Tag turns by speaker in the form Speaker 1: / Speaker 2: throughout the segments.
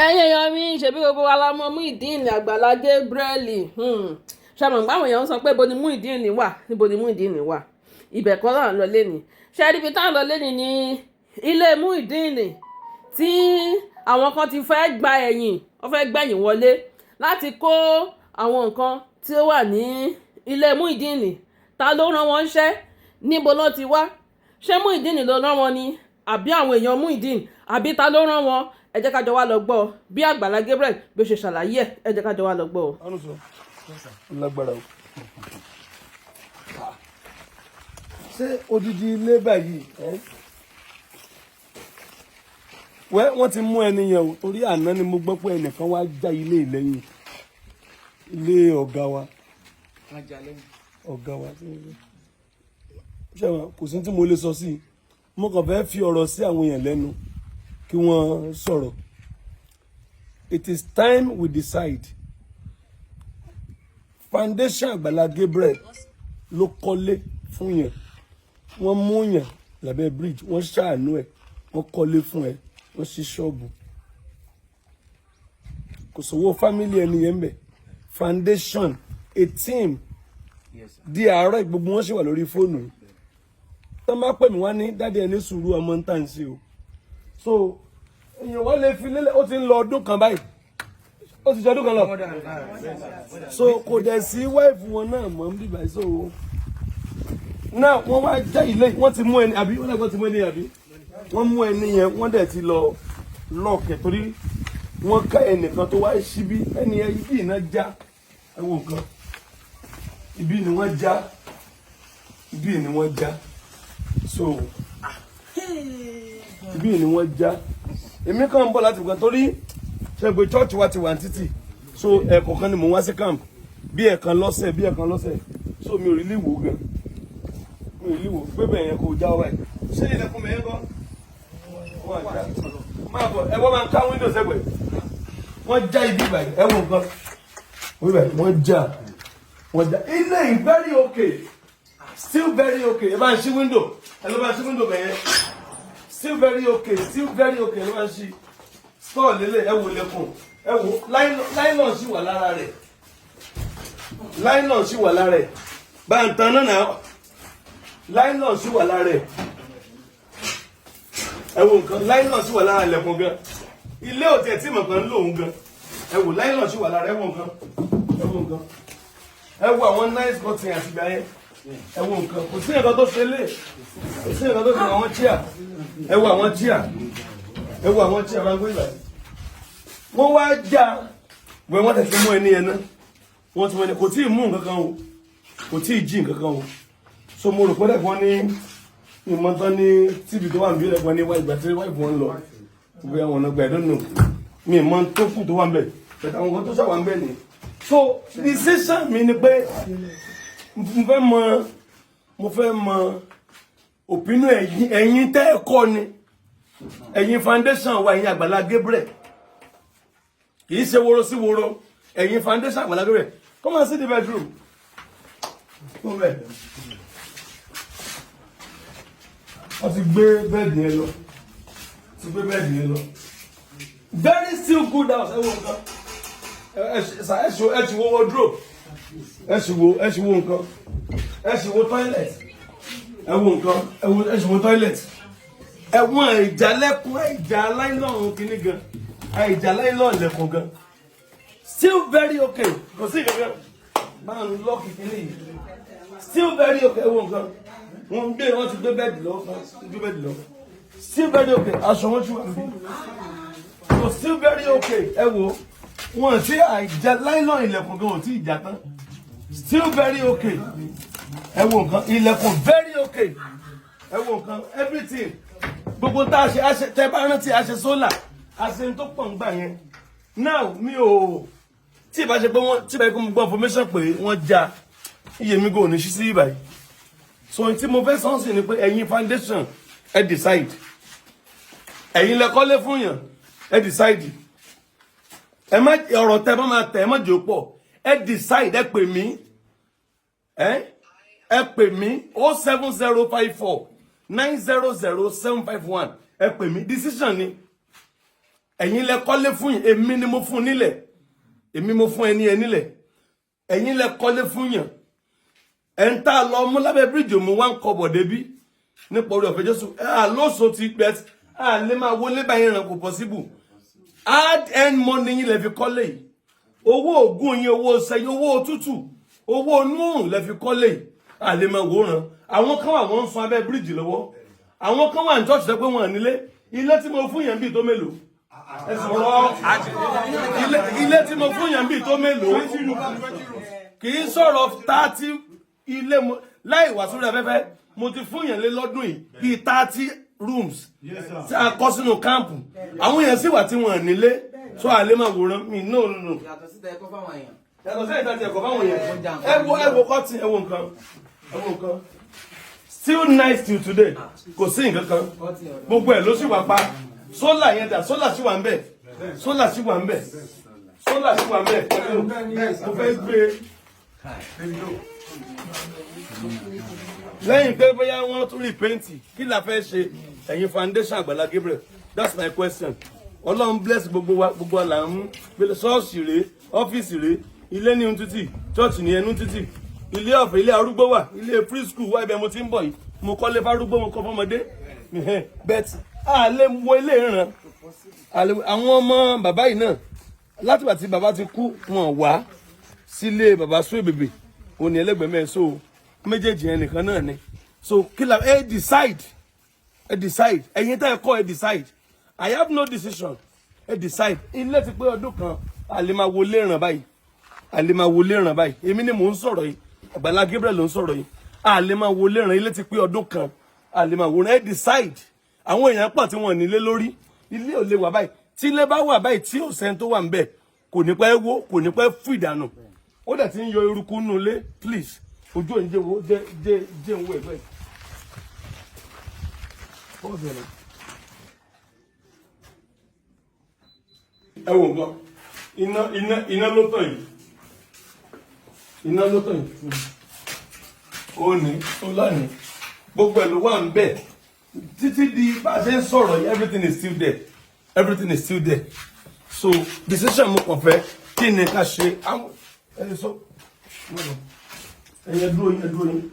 Speaker 1: ẹ̀yin èèyàn mi ṣebí gbogbo wa la mọ̀ Muyideen Agbala Gabriel ṣàmọ̀ báwọn èèyàn sọ pé ibo ni Muyideen wà níbo ni Muyideen wà ibẹ̀ kọ́ là ń lọ lẹ́ni ṣe é ríbi tá à ń lọ lẹ́ni ní ilé Muyideen tí àwọn kan ti fẹ́ gba ẹ̀yìn wọ́n fẹ́ gbẹ̀yìn wọlé láti kó àwọn nǹkan tí ó wà ní ilé Muyideen ta ló rán wọn ṣẹ́ níbo ló ti wá ṣé Muyideen ló rán wọn ni àbí àwọn èèyàn Muyideen àbí ta ló rán wọn ẹ jẹ́ ká jọ wá lọ gbọ́ bí Agbala Gabriel bí ó ṣe ṣàlàyé ẹ jẹ́ ká jọ wá lọ gbọ́.
Speaker 2: lágbára o ṣé odidi ilé báyìí wọ́n ti mú ẹni yẹn o torí àná ni mo gbọ́ pé ẹnìkan wá já ilé ìlẹ́yìn ilé ọ̀gá wa ṣẹ́wọ̀n kò sí tí mo lè sọ sí i mo kàn fẹ́ fi ọ̀rọ̀ sí àwọn èèyàn lẹ́nu kí wọ́n sọ̀rọ̀. It is time we decide. Foundation Agbala Gabriel ló kọ́lé fún yẹn wọ́n mú yẹn lábẹ́ bridge wọ́n ṣàánú ẹ̀ wọ́n kọ́lé fún ẹ wọ́n ṣí ṣọ́ọ̀bù kò sówó family ẹni yẹn bẹ̀ foundation a team di àárọ̀ gbogbo wọn ṣì wà lórí fóònù yìí tó máa pè mí wá ní dáadé ẹni sùúrù ọmọ ń tàn sí o so èèyàn wá lè fi lélẹ̀ ó ti ń lọ ọdún kan báyìí ó ti jọ ọdún kan lọ so kò dẹ̀ sí wáìfù wọn náà mọ̀ ń bíbá so náà wọ́n wá já ilé wọ́n ti mú ẹni àbí wọ́n lẹ́gbọ́n ti mú ẹni àbí wọ́n mú ẹni yẹn wọ́n dẹ̀ ti lọ lọ́ọ̀kẹ́ torí wọ́n ká ẹnìkan tó wá síbí ẹni yẹn ibi iná já ẹwọ nǹkan ibi ni wọ́n já ibi ni wọ́n já so ibi ni wọ́n já èmi kàn ń bọ̀ láti bùkún torí ṣẹ́gbẹ́ church wa ti wà ní títì so ẹ̀ẹ̀kọ̀ọ̀kan ni mò ń wá sí camp bí ẹ̀ẹ̀kan lọ́sẹ̀ so mi ò rí lè wò gan mi ò rí wò gbébẹ̀ yẹn kò já wáyé ṣé ilẹ̀kùn mẹ́yìn kọ́ wọ́n já máa bọ̀ ẹ̀wọ́n máa ń ká windows ẹgbẹ̀ wọ́n já ibi ìbàdàn ẹ̀wọ̀n nǹkan wọ́n já ilé yìí very okay still very okay ẹ bá ń ṣí window ẹ ló bá ń ṣí window bẹ̀yẹn still very okay ló bá ń ṣí store lélẹ̀ ẹ wò lẹ́kùn ẹ wò nylon sì wà lára rẹ̀ nylon sì wà lára rẹ̀ bá ń tan náà nylon sì wà lára rẹ̀ ẹ wò nǹkan nylon sì wà lára lẹ́kùn gan ilé òtí ẹ̀ tí mọ̀ kan ń lò ń gan ẹ wò nylon sì wà lára ẹ wò nǹkan ẹ wò àwọn nice cotton àti ìgbà yẹn ẹ wò nǹkan kò sí nǹkan tó ṣe lé kò sí nǹkan tó ṣe àwọn chair ẹ wò àwọn chair máa ń gbé ìgbà yìí wọ́n wá já wọ́n wọ́n tẹ̀sí mú ẹni yẹn náà wọ́n ti mú ẹni kò tí ì mú nǹkan kan o kò tí ì jí nǹkan kan o so mo rò pé dẹ̀gbọ́n ní ìmọ̀tán ní tíbi tó wà níbí dẹ̀gbọ́n ní ìgbà tí wáìfù wọn lọ ìgbé àwọn ọ̀nà gbẹ̀dọ̀ nù mi ìmọ̀ tó kù tó wà ń bẹ̀ pẹ̀lú àwọn nǹkan tó ṣàwà ń bẹ̀ ni so decision mi ni pé mo fẹ́ mọ opinion ẹ̀yin tẹ́ ẹ kọ́ ni ẹ̀yin foundation wa ẹ̀yin Agbala Gabriel kì í ṣe woro sí woro ẹ̀yin foundation Agbala Gabriel come and see the bedroom come bed wọ́n ti gbé bẹ́ẹ̀dì yẹn lọ very still good house ẹ wo nǹkan ẹ ṣì wo wardrobe ẹ ṣì wo nǹkan ẹ ṣì wo toilet ẹ wo nǹkan ẹ ṣì wo toilet ẹ̀wọ̀n ìjàlẹ́kùn ìjà láìlọ́run kìíní gan ìjà láìlọ́run lẹ́kùn gan still very okay kò sí ìgbẹ́gbẹ́ máa ń lọ́ọ̀kì kìíní yìí still very okay ẹ̀wọ̀n nǹkan wọ́n ti gbé bẹ́ẹ̀dì lọ still very okay aṣọ wọn ṣùgbọ́n bí so still very okay ẹ wo wọn ti ìjà láìlọ́run ilẹ̀kùn gan wọn ti ìjà tán still very okay ẹ̀wọ̀n nǹkan ilẹ̀kùn very okay ẹ̀wọ̀n nǹkan everything gbogbo tá a ṣe tẹ bá rántí a ṣe sólà a ṣe tó pọ̀ ń gbà yẹn now mi ò tí ìbá ṣe pé wọ́n tí ìbá ṣe pé mo gbọ́ information pé wọ́n já iye mi kò ní ṣí sí ìbàyí so ohun tí mo fẹ́ sọ́n sí ni pé ẹ̀yin foundation ẹ decide ẹ̀yin lẹ kọ́lé fún yàn ẹ decide ẹ má ọ̀rọ̀ tẹ bá máa tẹ̀ ẹ má jẹ́ pọ̀ ẹ decide ẹ pè mí ẹ pè mí 07054 900 751 ẹ pè mí decision ni ẹ̀yin lẹ kọ́lé fún yín, èmi ni mo fún nílẹ̀, èmi mo fún ẹni ẹ nílẹ̀, ẹ̀yin lẹ kọ́lé fún yín. En tá lọ mú lábẹ́ bridge mo wá ń kọ́bọ̀ débí nípa orí ọ̀fẹ́ Jésù. Lóso ti bet lè máa wọlé báyìí ràn kò possible. Add end money yín lẹ fi kọ́lé yìí. Owó ògùn yín, owó sẹ́yìn, owó òtútù, owó nùrùn lẹ fi kọ́lé yìí. Lè máa wòran. Àwọn kan wà wọ́n ń sun abẹ́ bridge lọ́wọ́. Àwọn kan wà ní church tẹ́ pé wọ́n nílé. Ilé tí mo fún yẹn bí tó mélòó? Ilé tí mo fún yẹn bí tó mélòó? Kì í sọ̀rọ̀ 30 ilé láì wá sórí afẹ́fẹ́. Mo ti fún yẹn lé lọ́dún yìí bí 30 rooms tí a kọ́ sínú kámpù. Àwọn yẹn sì wà tí wọ́n nílé. So lè máa wòran mi no.
Speaker 3: Yàtọ̀ sí ẹ̀kọ́ fáwọn èèyàn.
Speaker 2: Yàtọ̀ sí ẹ̀kọ́ fáwọn èèyàn. Ẹ wo kọ́tì, ẹ wo nǹkan. Still nice till today. Kò sí nǹkan kan. Gbogbo ẹ̀ ló sì wà pa. Sólà yẹn dà, sólà sì wà ń bẹ̀. Sólà sì wà ń bẹ̀. Sólà sì wà ń bẹ̀. Mo fẹ́ gbé. Lẹ́yìn pé bóyá wọ́n tún rí pẹ́ǹtì, kí la fẹ́ ṣe? Ẹ̀yin foundation Agbala Gabriel. That's my question. Ọlọ́run bless gbogbo wa, gbogbo àlà ń gbé ṣọ́ọ̀ṣì rèé, ọ́fíìsì rèé, ilé ní ohun títì, church ní ẹnu títì, ilé ọ̀fẹ́, ilé arúgbó wà, ilé free school wà, ibẹ̀ mo ti ń bọ̀ yìí. Mo kọ́lé fárúgbó, mo kọ́ fọ́mọdé. Bet lè wo ilé ìran. Àwọn ọmọ bàbá yìí náà látìgbà tí bàbá ti kú wọn wá sílé bàbá sún èbèbè òní ẹlẹgbẹmẹ so méjèèjì yẹn nìkan náà ni. So kí la decide ẹ̀yin tá ẹ kọ́ decide. I have no decision. Decide. Ilé ti pé ọdún kan lè máa wọlé ìran báyìí. Lè máa wọlé ìran báyìí. Èmi ni mò ń sọ̀rọ̀ yìí. Agbala Gabriel ló ń sọ̀rọ̀ yìí. Lè máa wọlé ìran. Ilé ti pé ọdún kan lè máa wọlé. Decide. Àwọn èèyàn pọ̀ tí wọ́n nílé lórí. Ilé ò lè wà báyìí. Tí ilé bá wà báyìí tí òsẹ́ni tó wà ń bẹ̀ kò ní pẹ́ wó, kò ní pẹ́ fún ìdànù. Ó dẹ̀ ti ń yọ eruku nínú ilé. Please ojú òní jẹ́ wo jẹ́ ń wo ẹ̀gbẹ́. Ẹ wò nǹkan, iná ló tàn yìí. Iná ló tàn yìí. Ó ní, ó lánìí. Gbogbo ẹ̀ ló wà ń bẹ̀. Títí di bá a ṣe ń sọ̀rọ̀ yìí, everything is still there. Everything is still there. So decision mo kàn fẹ́ kí ni ká ṣe. Ẹni sọ, ẹ̀yẹ dúró yín.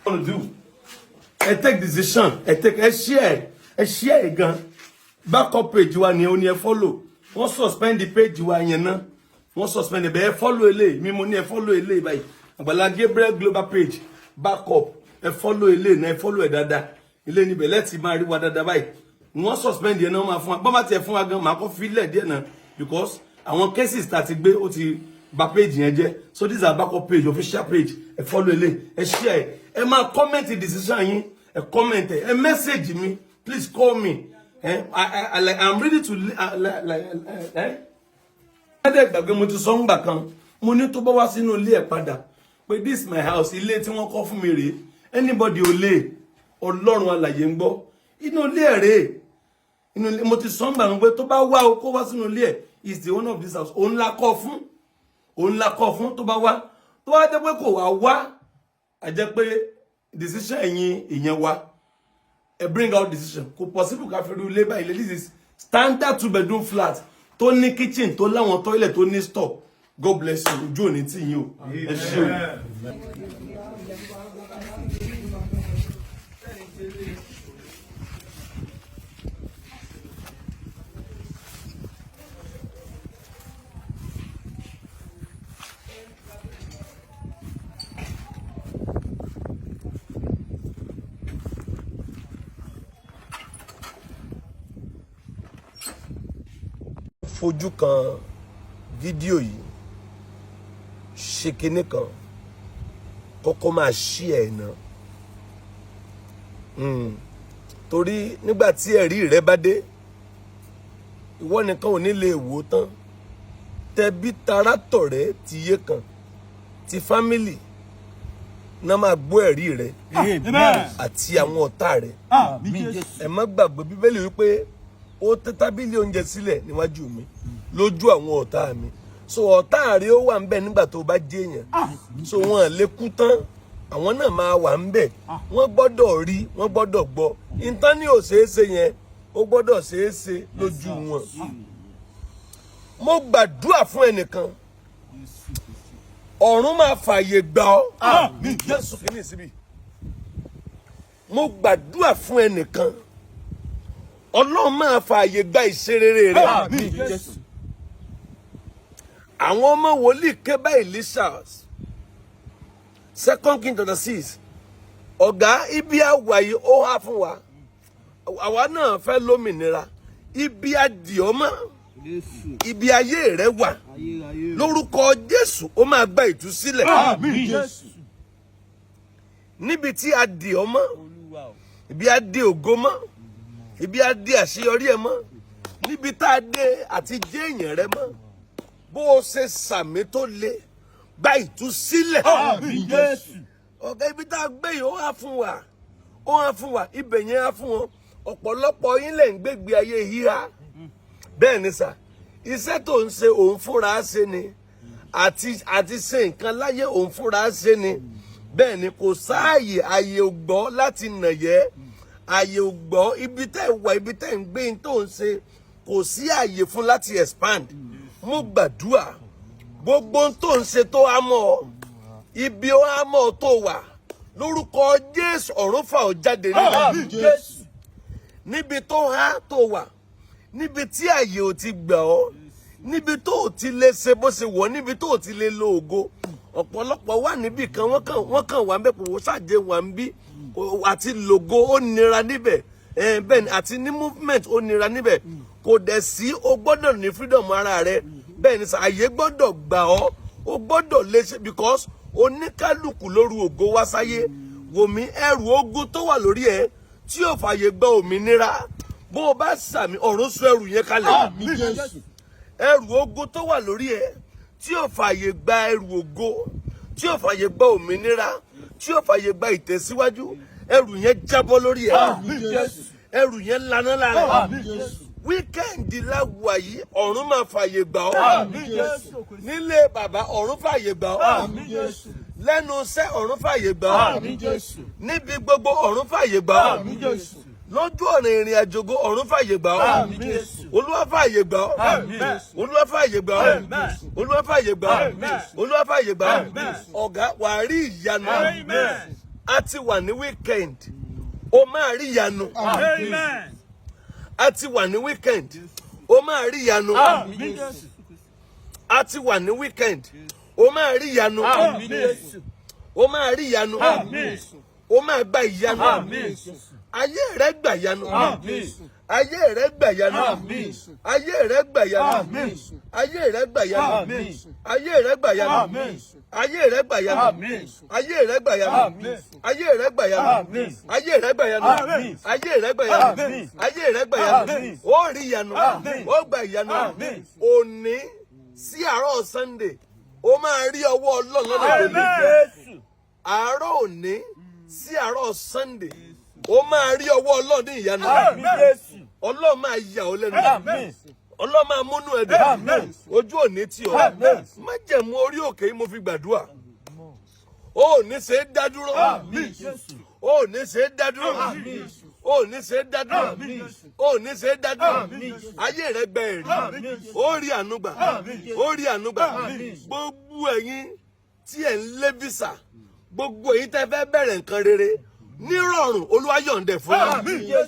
Speaker 2: What to do? Take decision. Share gan. Backup page wa ni o ní ẹ follow. Wọ́n suspend the page wa yẹn náà. Wọ́n suspend ẹ bẹ́ẹ̀ follow eléyìí. Mi mo ní ẹ follow eléyìí báyìí. Agbala Gabriel global page backup ẹ follow eléyìí náà ẹ follow ẹ dáadáa. Ilé níbẹ̀ let's máa rí wa dáadáa báyìí. Wọ́n suspend yẹn náà máa fún wa. Bọ́n bá tiẹ̀ fún wa gan máa kọ́ fílẹ̀ díẹ̀ náà because àwọn cases tá ti gbé ó ti bà page yẹn jẹ́. So this is our backup page, official page. Ẹ follow eléyìí. Ẹ share ẹ máa comment decision yín. Ẹ comment ẹ message me. Please call me. I'm ready to gbàgbé mo ti sọ ń gbà kan mo ní tó bá wá sínú ilé ẹ̀ padà pé this is my house ilé tí wọ́n kọ́ fún mi rèé anybody ò lè Ọlọ́run alààyè ń gbọ́ inú ilé ẹ̀ rèé inú ilé mo ti sọ ń gbà pé tó bá wá o kó wá sínú ilé ẹ̀ is the owner of this house òun la kọ́ fún tó bá wá tó wá jẹ́ pé kò wá a jẹ́ pé decision ẹ̀yin ìyẹn wá bring out decision kò possible ká fi ru ilé báyìí this is standard 2-bedroom flat tó ní kitchen tó láwọn toilet tó ní store. God bless you ojú òní tí yín o ẹ ṣé o. Fojú kan fídíò yìí ṣe kinní kan kọ́kọ́ máa ṣí ẹ̀ náà torí nígbà tí ẹ̀rí rẹ bá dé ìwọ nìkan ò ní lè wò tán tẹbí tará tọ̀rẹ́ ti yé kan ti fámìlì náà máa gbọ́ ẹ̀rí rẹ àti àwọn ọ̀tá rẹ ẹ má gbàgbé bíbélì wípé ó tẹ́ tábìlì oúnjẹ sílẹ̀ níwájú mi lójú àwọn ọ̀tá mi so ọ̀tá rẹ̀ ó wà ńbẹ̀ nígbà tó bá jẹ́ èèyàn so wọ́n lè kú tán àwọn náà máa wà ńbẹ̀ wọ́n gbọ́dọ̀ rí wọ́n gbọ́dọ̀ gbọ́ nǹkan ní ò ṣeé ṣe yẹn ó gbọ́dọ̀ ṣeé ṣe lójú wọn mo gbàdúrà fún ẹnìkan ọ̀run máa fààyè gbà ọ́. Àmín Jésù. Kìíní síbi mo gbàdúrà fún ẹnìkan Ọlọ́run máa fààyè gba ìṣerere rẹ. Àmín Jésù. Àwọn ọmọ wòlíì ké bá Elisha 2 Kings 6 ọ̀gá ibi àwàyè ó há fún wa àwa náà fẹ́ lómìnira ibi àdìọ́mọ́ ibi ayé rẹ wà lórúkọ Jésù ó máa gba ìtúsílẹ̀. Àmín Jésù. Níbi tí a dì ọ́ mọ́ ibi a dé ògo mọ́ ibi a dé àṣeyọrí ẹ mọ́ níbi tá a dé àti jẹ́ èèyàn rẹ mọ́ bó o ṣe sàmì tó le gba ìtúsílẹ̀. Àmín Jésù. Ọ̀gá ibi tá a gbé yìí ó há fún wa ibẹ̀ yẹn há fún wọn ọ̀pọ̀lọpọ̀ yín lẹ̀ ń gbégbé ayé híhá bẹ́ẹ̀ ni sà iṣẹ́ tó ń ṣe òun fúnra ṣe ni àti ṣe nǹkan láyé òun fúnra ṣe ni bẹ́ẹ̀ ni kò sáàyè àyè ò gbọ́ láti nàyẹ́ àyè ò gbọ́ ibi tẹ́ wà ibi tẹ́ ń gbé tó ń ṣe kò sí àyè fún láti expand. Mo gbàdúrà gbogbo tó ń ṣe tó há mọ́ ọ ibi ó há mọ́ ọ tó wà lórúkọ Jésù ọ̀run fà ọ́ jáde níbẹ̀. Jésù. Níbi tó há tó wà níbi tí àyè ò ti gbà ọ́ níbi tó ò ti lè ṣe bó ṣe wọ̀ níbi tó ò ti lè lo ògo ọ̀pọ̀lọpọ̀ wà níbì kan wọ́n kàn wà ń bẹ̀ kò ṣàjẹ́ wà ń bí àti lògo ó nira níbẹ̀ bẹ́ẹ̀ ni àti ní movement ó nira níbẹ̀ kò dẹ̀ sí o gbọ́dọ̀ ní freedom ara rẹ bẹ́ẹ̀ ni àyè gbọ́dọ̀ gbà ọ́ o gbọ́dọ̀ lè ṣe because oníkálùkù lóru ògo wá sáyé wòmí ẹrù ogun tó wà lórí ẹ tí ò fàyè gba òmìnira bó o bá sàmì ọ̀run sọ ẹrù yẹn kalẹ̀. Àmín Jésù. Ẹrù ogun tó wà lórí ẹ tí ò fàyè gba ẹrù ògo tí ò fàyè gba òmìnira tí ò fàyè gba ìtẹ̀síwájú ẹrù yẹn jábọ́ lórí ẹ. Àmín Jésù. Ẹrù yẹn laná lára ẹ. Àmín Jésù. Wíkẹ́ǹdì láwùwà yìí ọ̀run máa fàyè gbà ọ́. Àmín Jésù. Nílé bàbá ọ̀run fàyè gbà ọ́. Àmín Jésù. Lẹ́nu iṣẹ́ ọ̀run fàyè gbà ọ́. Àmín Jésù. Níbi gbogbo ọ̀run fàyè gbà ọ́. Àmín Jésù. Lójú ọ̀nà ìrìn àjògo ọ̀run fàyè gbà ọ́. Àmín Jésù. Olúwa fàyè gbà ọ́. Àmín Jésù. Olúwa fàyè gbà ọ́. Àmín Jésù. Olúwa fàyè gbà ọ́. Àmín Jésù. Olúwa fàyè gbà ọ́. Àmín Jésù. Ọ̀gá wàá rí ìyanu. Amen. A ti wà ní weekend o máa rí ìyanu. Amen. A ti wà ní weekend o máa rí ìyanu. Àmín Jésù. A ti wà ní weekend o máa rí ìyanu. Àmín Jésù. O máa rí ìyanu. Àmín. O máa gba ìyanu. Àmín. Ayé rẹ gbà ìyanu. Àmín. Ayé rẹ gbà ìyanu. Àmín. Ayé rẹ gbà ìyanu. Àmín. Ayé rẹ gbà ìyanu. Àmín. Ayé rẹ gbà ìyanu. Àmín. Ayé rẹ gbà ìyanu. Àmín. Ayé rẹ gbà ìyanu. Àmín. Ayé rẹ gbà ìyanu. Àmín. Ayé rẹ gbà ìyanu. Àmín. Ayé rẹ gbà ìyanu. Àmín. Ayé rẹ gbà ìyanu. Àmín. Ó rí ìyanu. Àmín. Ó gbà ìyanu. Àmín. Òní sí àárọ̀ Sunday ó máa rí ọwọ́ Ọlọ́run lọ́nà ìgbèlè. Àárọ̀ òní sí àárọ̀ Sunday ó máa rí ọwọ́ Ọlọ́run ní ìyanu. Ọlọ́run máa yà ọ́ lẹ́nu. Ọlọ́run máa múnú ẹ dùn. Ojú òní tì ọ́. Májẹ̀mú orí òkè yìí mo fi gbàdúrà. Ó ní ṣe é dá dúró. Ó ní ṣe é dá dúró. Ó ní ṣe é dá dúró. Ó ní ṣe é dá dúró. Ayé rẹ gbẹ èrè. Ó rí àánú gbà. Ó rí àánú gbà. Gbogbo ẹ̀yin tí ẹ̀ ń lé visa. Gbogbo ẹ̀yin tẹ́ fẹ́ bẹ̀rẹ̀ nǹkan rere. Nírọ̀rùn Olúwa yọ̀ǹda fún yín.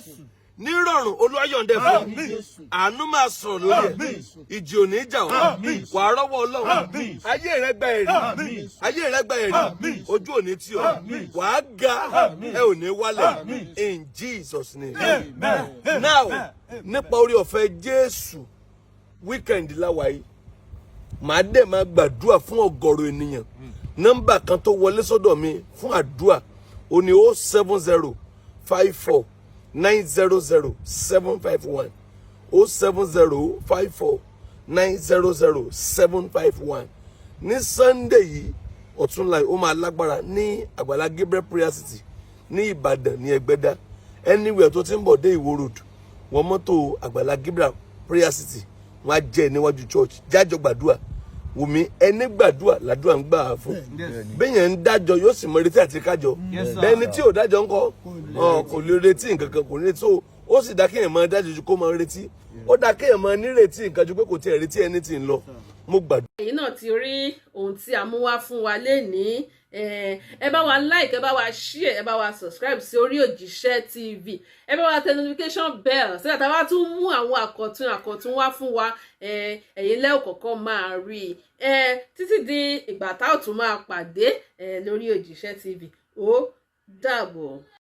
Speaker 2: Nírọ̀rùn Olúwa yọ̀ǹda fún yín. Àánú máa sọ̀rọ̀ lórí ẹ̀. Ìjì ò ní jà ọ́. Wàá rọ́wọ́ Ọlọ́run. Ayé rẹ gba èrè. Ayé rẹ gba èrè. Ojú ò ní tì ọ́. Wàá ga. Ẹ ò ní wálẹ̀. In Jesus' name. Now, nípa orí ọ̀fẹ́ Jésù weekend láwa yìí. Màá dẹ̀ máa gbàdúrà fún ọ̀gọ̀rọ̀ ènìyàn. Nọ́mbà kan tó wọlé sọ́dọ̀ mi fún àdúrà ó ní 070 54 900 751 070 54 900 751. Ní Sunday yìí ọ̀túnla ó máa lágbára ní Agbala Gabriel Prayer City ní Ìbàdàn ní Ẹgbẹ́dá. Anywhere tó ti ń bọ̀ dé Ìwó Road wọ́n mọ́tò Agbala Gabriel Prayer City wọ́n á jẹ́ níwájú church jájọ gbàdúrà. Wùmí ẹni gbàdúrà làdúrà ń gbà fún bẹ́yẹn ń dájọ́ yóò sì mọ retí àti kájọ bẹ́ẹ̀ni tí ò dájọ́ ńkọ́ kò lè retí nǹkan kan kò lè tó ó sì dá kéèyàn máa dájú ju kó máa retí ó dá kéèyàn máa nírètí nǹkan ju pé kò tiẹ̀ retí ẹni tí ń lọ mo gbàdúrà.
Speaker 1: ẹ̀yin náà ti rí ohun tí a mú wá fún wa lénìí ẹ bá wa like ẹ bá wa share ẹ bá wa subscribe sí orí Òjíṣẹ́ TV ẹ bá wa tẹ notification bell sígbà tá a bá tún mú àwọn àkọ̀tun wá fún wa ẹ̀yin lẹ́ ò kọ́kọ́ máa rí títí di ìgbà tá ò tún máa pàdé lórí Òjíṣẹ́ TV ó dàbọ̀.